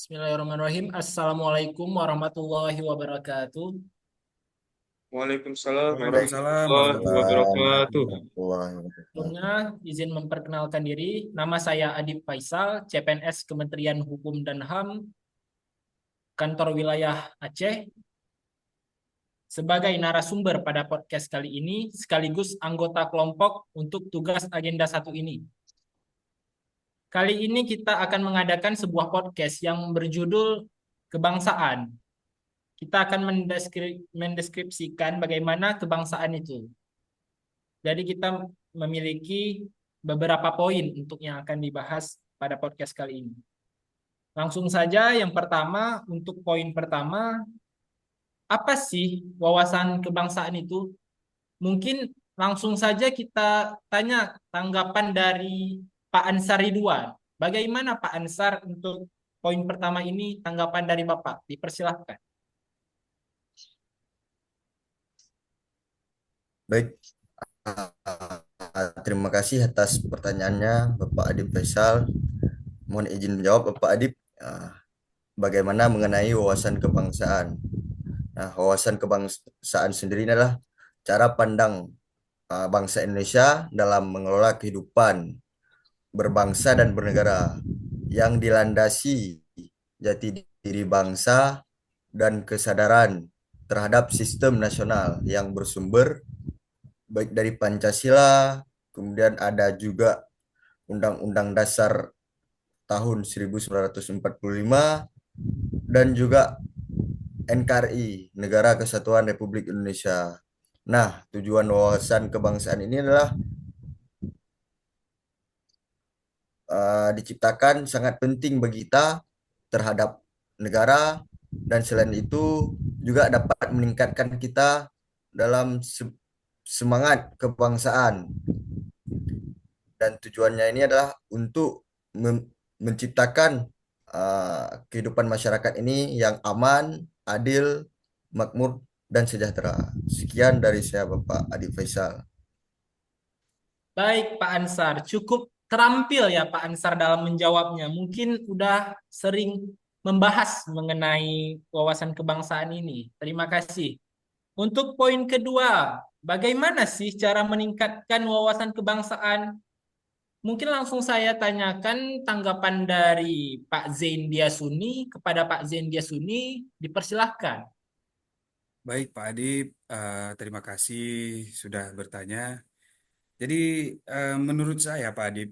Bismillahirrahmanirrahim. Assalamualaikum warahmatullahi wabarakatuh. Waalaikumsalam Waalaikumsalam warahmatullahi warahmatullahi wabarakatuh. warahmatullahi wabarakatuh. Sebelumnya, izin memperkenalkan diri. Nama saya Adip Faisal, CPNS Kementerian Hukum dan HAM, Kantor Wilayah Aceh. Sebagai narasumber pada podcast kali ini, sekaligus anggota kelompok untuk tugas agenda satu ini. Kali ini kita akan mengadakan sebuah podcast yang berjudul Kebangsaan. Kita akan mendeskripsikan bagaimana kebangsaan itu. Jadi kita memiliki beberapa poin untuk yang akan dibahas pada podcast kali ini. Langsung saja yang pertama, untuk poin pertama, apa sih wawasan kebangsaan itu? Mungkin langsung saja kita tanya tanggapan dari Pak Ansar Ridwan. Bagaimana Pak Ansar untuk poin pertama ini, tanggapan dari Bapak? Dipersilahkan. Baik, terima kasih atas pertanyaannya Bapak Adib Faisal. Mohon izin menjawab Bapak Adib. Bagaimana mengenai wawasan kebangsaan? Nah, wawasan kebangsaan sendiri adalah cara pandang bangsa Indonesia dalam mengelola kehidupan berbangsa dan bernegara yang dilandasi jati diri bangsa dan kesadaran terhadap sistem nasional yang bersumber baik dari Pancasila, kemudian ada juga Undang-Undang Dasar tahun 1945 dan juga NKRI, Negara Kesatuan Republik Indonesia. Nah, tujuan wawasan kebangsaan ini adalah diciptakan sangat penting bagi kita terhadap negara dan selain itu juga dapat meningkatkan kita dalam semangat kebangsaan dan tujuannya ini adalah untuk menciptakan kehidupan masyarakat ini yang aman, adil, makmur, dan sejahtera. Sekian dari saya Bapak Adi Faisal. Baik, Pak Ansar. Cukup terampil ya Pak Ansar dalam menjawabnya. Mungkin udah sering membahas mengenai wawasan kebangsaan ini. Terima kasih. Untuk poin kedua, bagaimana sih cara meningkatkan wawasan kebangsaan? Mungkin langsung saya tanyakan tanggapan dari Pak Zain Biasuni kepada Pak Zain Biasuni. Dipersilahkan. Baik, Pak Adib, terima kasih sudah bertanya. Jadi, menurut saya, Pak Adib,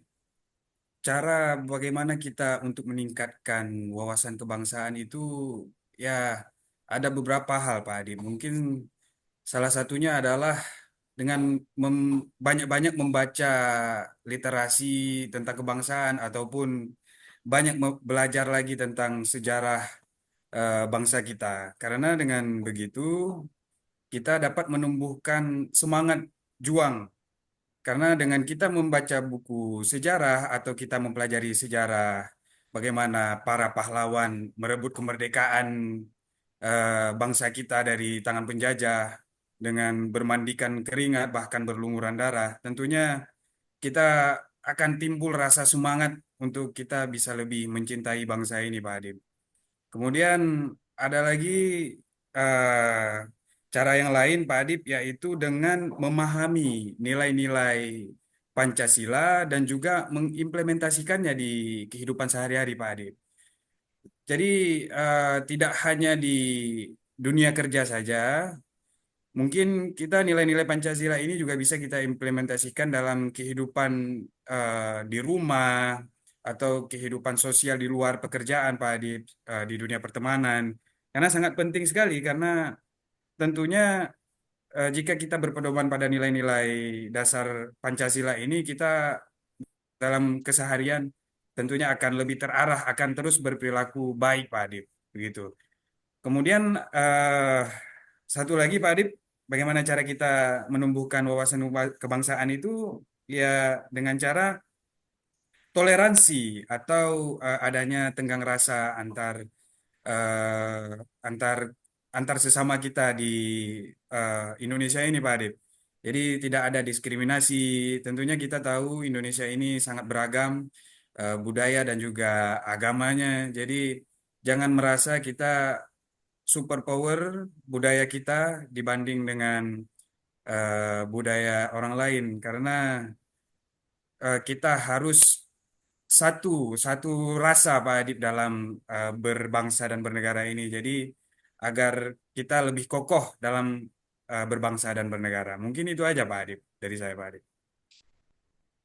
cara bagaimana kita untuk meningkatkan wawasan kebangsaan itu, ya, ada beberapa hal, Pak Adib. Mungkin salah satunya adalah dengan banyak-banyak membaca literasi tentang kebangsaan ataupun banyak belajar lagi tentang sejarah bangsa kita. Karena dengan begitu kita dapat menumbuhkan semangat juang. Karena dengan kita membaca buku sejarah atau kita mempelajari sejarah bagaimana para pahlawan merebut kemerdekaan bangsa kita dari tangan penjajah dengan bermandikan keringat bahkan berlumuran darah, tentunya kita akan timbul rasa semangat untuk kita bisa lebih mencintai bangsa ini, Pak Adib. Kemudian ada lagi eh, cara yang lain, Pak Adib, yaitu dengan memahami nilai-nilai Pancasila dan juga mengimplementasikannya di kehidupan sehari-hari, Pak Adib. Jadi tidak hanya di dunia kerja saja, mungkin kita nilai-nilai Pancasila ini juga bisa kita implementasikan dalam kehidupan di rumah atau kehidupan sosial di luar pekerjaan, Pak, di dunia pertemanan. Karena sangat penting sekali karena tentunya jika kita berpedoman pada nilai-nilai dasar Pancasila ini, kita dalam keseharian tentunya akan lebih terarah, akan terus berperilaku baik, Pak Adib. Begitu. Kemudian satu lagi Pak Adib, bagaimana cara kita menumbuhkan wawasan kebangsaan itu ya dengan cara toleransi atau adanya tenggang rasa eh, antar antar sesama kita di Indonesia ini Pak Adib. Jadi tidak ada diskriminasi. Tentunya kita tahu Indonesia ini sangat beragam budaya dan juga agamanya. Jadi jangan merasa kita superpower budaya kita dibanding dengan budaya orang lain, karena kita harus satu satu rasa Pak Adib dalam berbangsa dan bernegara ini. Jadi agar kita lebih kokoh dalam berbangsa dan bernegara. Mungkin itu aja Pak Adib dari saya Pak Adib.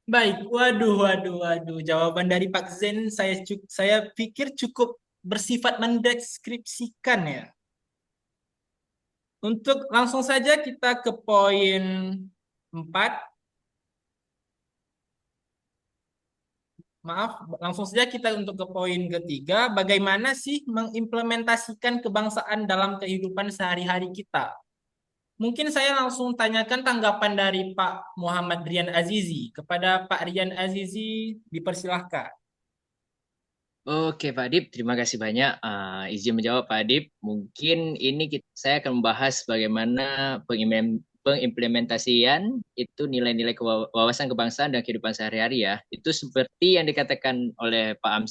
Baik, waduh, waduh, waduh. Jawaban dari Pak Zen saya pikir cukup bersifat mendeskripsikan ya. Untuk langsung saja kita ke poin 4. Maaf, langsung saja kita untuk ke poin ketiga. Bagaimana sih mengimplementasikan kebangsaan dalam kehidupan sehari-hari kita? Mungkin saya langsung tanyakan tanggapan dari Pak Muhammad Rian Azizi. Kepada Pak Rian Azizi, dipersilahkan. Oke, Pak Adip, terima kasih banyak. Izin menjawab, Pak Adip. Mungkin ini saya akan membahas bagaimana pengimplementasian itu nilai-nilai wawasan kebangsaan dan kehidupan sehari-hari ya. Itu seperti yang dikatakan oleh Pak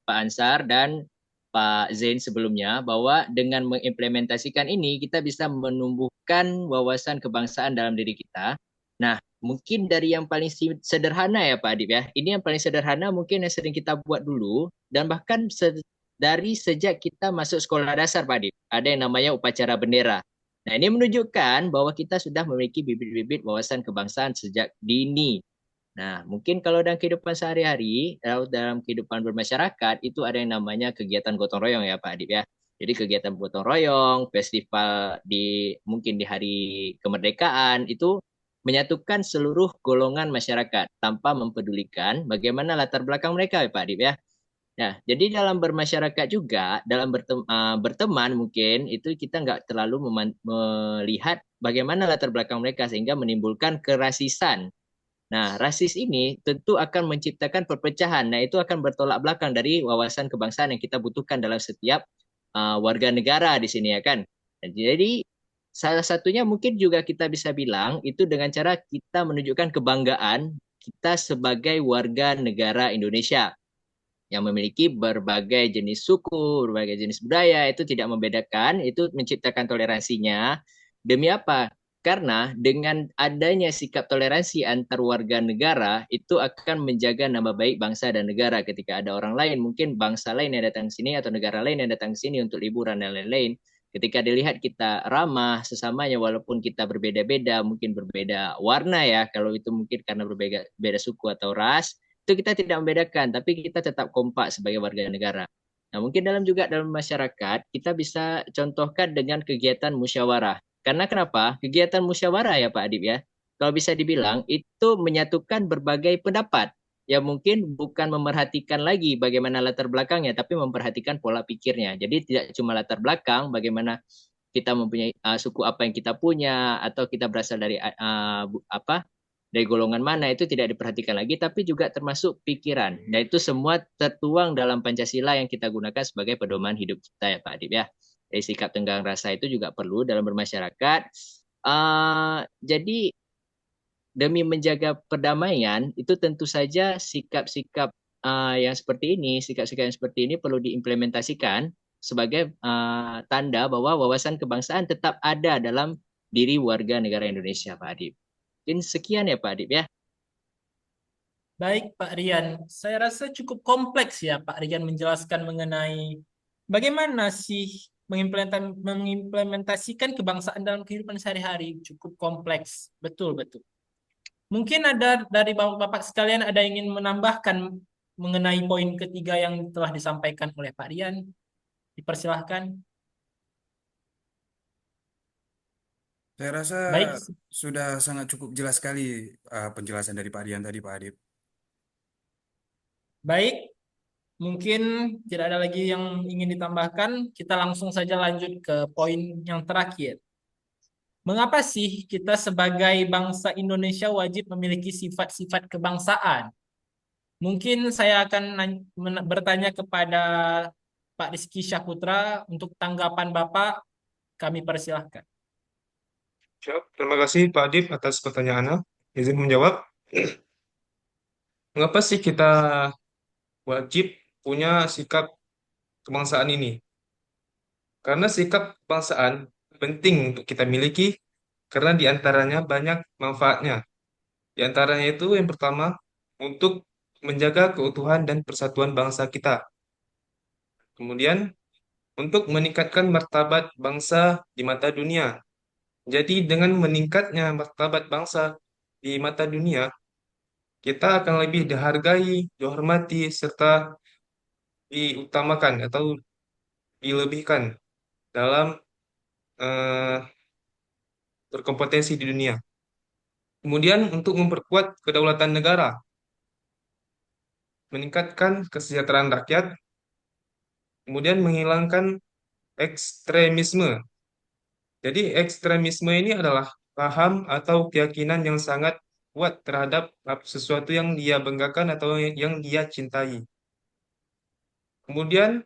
Ansar dan Pak Zain sebelumnya, bahwa dengan mengimplementasikan ini kita bisa menumbuhkan wawasan kebangsaan dalam diri kita. Nah, mungkin dari yang paling sederhana ya Pak Adip ya. Ini yang paling sederhana mungkin yang sering kita buat dulu, dan bahkan dari sejak kita masuk sekolah dasar Pak Adip. Ada yang namanya upacara bendera. Nah, ini menunjukkan bahwa kita sudah memiliki bibit-bibit wawasan kebangsaan sejak dini. Nah, mungkin kalau dalam kehidupan sehari-hari, dalam kehidupan bermasyarakat, itu ada yang namanya kegiatan gotong royong ya Pak Adip ya. Jadi kegiatan gotong royong, festival mungkin di hari kemerdekaan, itu menyatukan seluruh golongan masyarakat tanpa mempedulikan bagaimana latar belakang mereka ya Pak Adip ya. Nah, jadi dalam bermasyarakat juga, dalam berteman mungkin itu kita nggak terlalu melihat bagaimana latar belakang mereka sehingga menimbulkan kerasisan. Nah, rasis ini tentu akan menciptakan perpecahan. Nah, itu akan bertolak belakang dari wawasan kebangsaan yang kita butuhkan dalam setiap warga negara di sini ya kan. Nah, jadi salah satunya mungkin juga kita bisa bilang itu dengan cara kita menunjukkan kebanggaan kita sebagai warga negara Indonesia yang memiliki berbagai jenis suku, berbagai jenis budaya, itu tidak membedakan, itu menciptakan toleransinya. Demi apa? Karena dengan adanya sikap toleransi antar warga negara, itu akan menjaga nama baik bangsa dan negara. Ketika ada orang lain, mungkin bangsa lain yang datang ke sini atau negara lain yang datang ke sini untuk liburan dan lain-lain, ketika dilihat kita ramah sesamanya walaupun kita berbeda-beda, mungkin berbeda warna ya, kalau itu mungkin karena berbeda beda suku atau ras, itu kita tidak membedakan, tapi kita tetap kompak sebagai warga negara. Nah, mungkin dalam masyarakat, kita bisa contohkan dengan kegiatan musyawarah. Karena kenapa? Kegiatan musyawarah ya Pak Adib ya, kalau bisa dibilang itu menyatukan berbagai pendapat yang mungkin bukan memerhatikan lagi bagaimana latar belakangnya, tapi memperhatikan pola pikirnya. Jadi tidak cuma latar belakang, bagaimana kita mempunyai suku apa yang kita punya, atau kita berasal dari apa, dari golongan mana, itu tidak diperhatikan lagi, tapi juga termasuk pikiran. Dan itu semua tertuang dalam Pancasila yang kita gunakan sebagai pedoman hidup kita ya Pak Adib ya. Jadi sikap tenggang rasa itu juga perlu dalam bermasyarakat. Jadi demi menjaga perdamaian, itu tentu saja sikap-sikap yang seperti ini, sikap-sikap yang seperti ini perlu diimplementasikan sebagai tanda bahwa wawasan kebangsaan tetap ada dalam diri warga negara Indonesia, Pak Adib. Mungkin sekian ya Pak Adib ya. Baik, Pak Rian. Saya rasa cukup kompleks ya, Pak Rian menjelaskan mengenai bagaimana sih mengimplementasikan kebangsaan dalam kehidupan sehari-hari. Cukup kompleks. Betul, betul. Mungkin ada dari Bapak sekalian ada yang ingin menambahkan mengenai poin ketiga yang telah disampaikan oleh Pak Rian. Dipersilahkan. Saya rasa Baik, sudah sangat cukup jelas sekali penjelasan dari Pak Dian tadi Pak Adib. baik. Mungkin tidak ada lagi yang ingin ditambahkan. Kita langsung saja lanjut ke poin yang terakhir. Mengapa sih kita sebagai bangsa Indonesia wajib memiliki sifat-sifat kebangsaan? Mungkin saya akan bertanya kepada Pak Rizky Syahputra untuk tanggapan Bapak, kami persilahkan. Siap. Terima kasih Pak Adib atas pertanyaannya. Izin menjawab. Mengapa sih kita wajib punya sikap kebangsaan ini. Karena sikap kebangsaan penting untuk kita miliki karena di antaranya banyak manfaatnya. Di antaranya itu yang pertama untuk menjaga keutuhan dan persatuan bangsa kita. Kemudian untuk meningkatkan martabat bangsa di mata dunia. Jadi dengan meningkatnya martabat bangsa di mata dunia, kita akan lebih dihargai, dihormati, serta diutamakan atau dilebihkan dalam eh, berkompetensi di dunia. Kemudian untuk memperkuat kedaulatan negara, meningkatkan kesejahteraan rakyat, kemudian menghilangkan ekstremisme. Jadi ekstremisme ini adalah paham atau keyakinan yang sangat kuat terhadap sesuatu yang dia banggakan atau yang dia cintai. Kemudian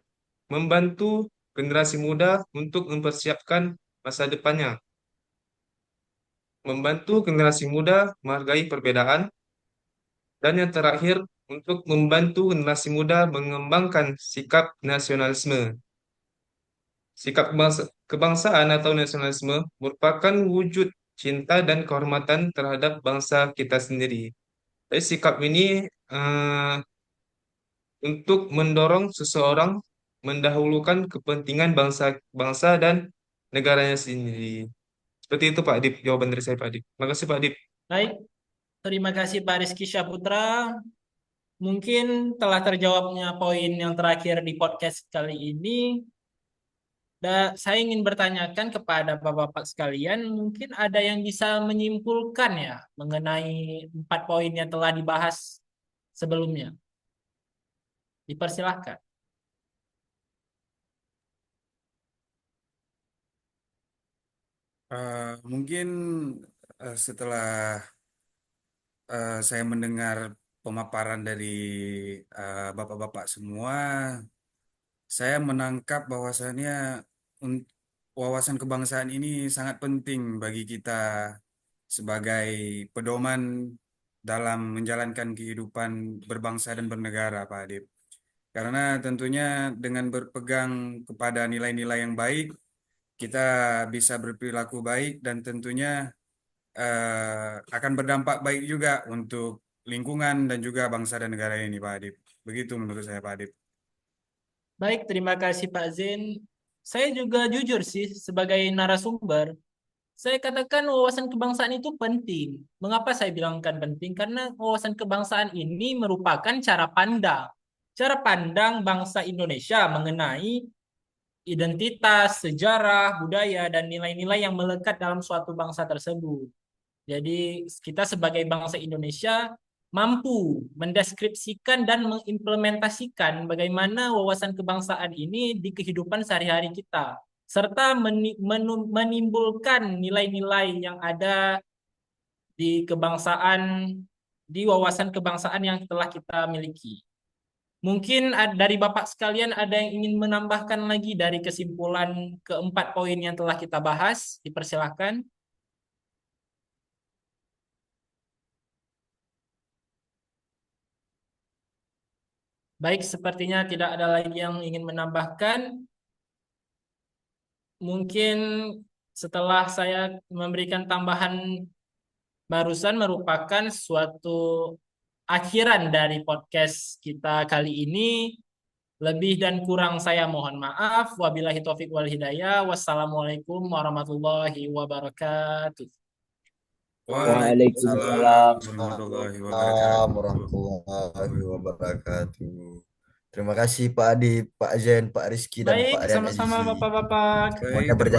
membantu generasi muda untuk mempersiapkan masa depannya. Membantu generasi muda menghargai perbedaan. Dan yang terakhir, untuk membantu generasi muda mengembangkan sikap nasionalisme. Sikap kebangsaan atau nasionalisme merupakan wujud cinta dan kehormatan terhadap bangsa kita sendiri. Jadi sikap ini eh, untuk mendorong seseorang mendahulukan kepentingan bangsa dan negaranya sendiri. Seperti itu Pak Adip, jawaban dari saya Pak Adip. Terima kasih Pak Adip. Baik, terima kasih Pak Rizky Syaputra. Mungkin telah terjawabnya poin yang terakhir di podcast kali ini. Saya ingin bertanyakan kepada Bapak-Bapak sekalian, mungkin ada yang bisa menyimpulkan ya mengenai 4 poin yang telah dibahas sebelumnya. Dipersilahkan. Mungkin setelah saya mendengar pemaparan dari bapak-bapak semua, saya menangkap bahwasannya un- wawasan kebangsaan ini sangat penting bagi kita sebagai pedoman dalam menjalankan kehidupan berbangsa dan bernegara, Pak Adip. Karena tentunya dengan berpegang kepada nilai-nilai yang baik, kita bisa berperilaku baik dan tentunya akan berdampak baik juga untuk lingkungan dan juga bangsa dan negara ini, Pak Adip. Begitu menurut saya, Pak Adip. Baik, terima kasih Pak Zain. Saya juga jujur sih sebagai narasumber. Saya katakan wawasan kebangsaan itu penting. Mengapa saya bilangkan penting? Karena wawasan kebangsaan ini merupakan cara pandang. Cara pandang bangsa Indonesia mengenai identitas, sejarah, budaya, dan nilai-nilai yang melekat dalam suatu bangsa tersebut. Jadi kita sebagai bangsa Indonesia mampu mendeskripsikan dan mengimplementasikan bagaimana wawasan kebangsaan ini di kehidupan sehari-hari kita, serta menimbulkan nilai-nilai yang ada di kebangsaan, di wawasan kebangsaan yang telah kita miliki. Mungkin dari Bapak sekalian ada yang ingin menambahkan lagi dari kesimpulan keempat poin yang telah kita bahas, dipersilahkan. Baik, sepertinya tidak ada lagi yang ingin menambahkan. Mungkin setelah saya memberikan tambahan barusan merupakan suatu akhiran dari podcast kita kali ini. Lebih dan kurang saya mohon maaf. Wabillahi taufiq wal hidayah. Wassalamualaikum warahmatullahi wabarakatuh. Waalaikumsalam Waalaikumsalam. warahmatullahi Assalamualaikum wabarakatuh. warahmatullahi wabarakatuh. Terima kasih Pak Adip, Pak Zain, Pak Rizky, dan Baik, Pak Rian sama-sama Azizi. Bapak-Bapak. Baik, Semuanya terima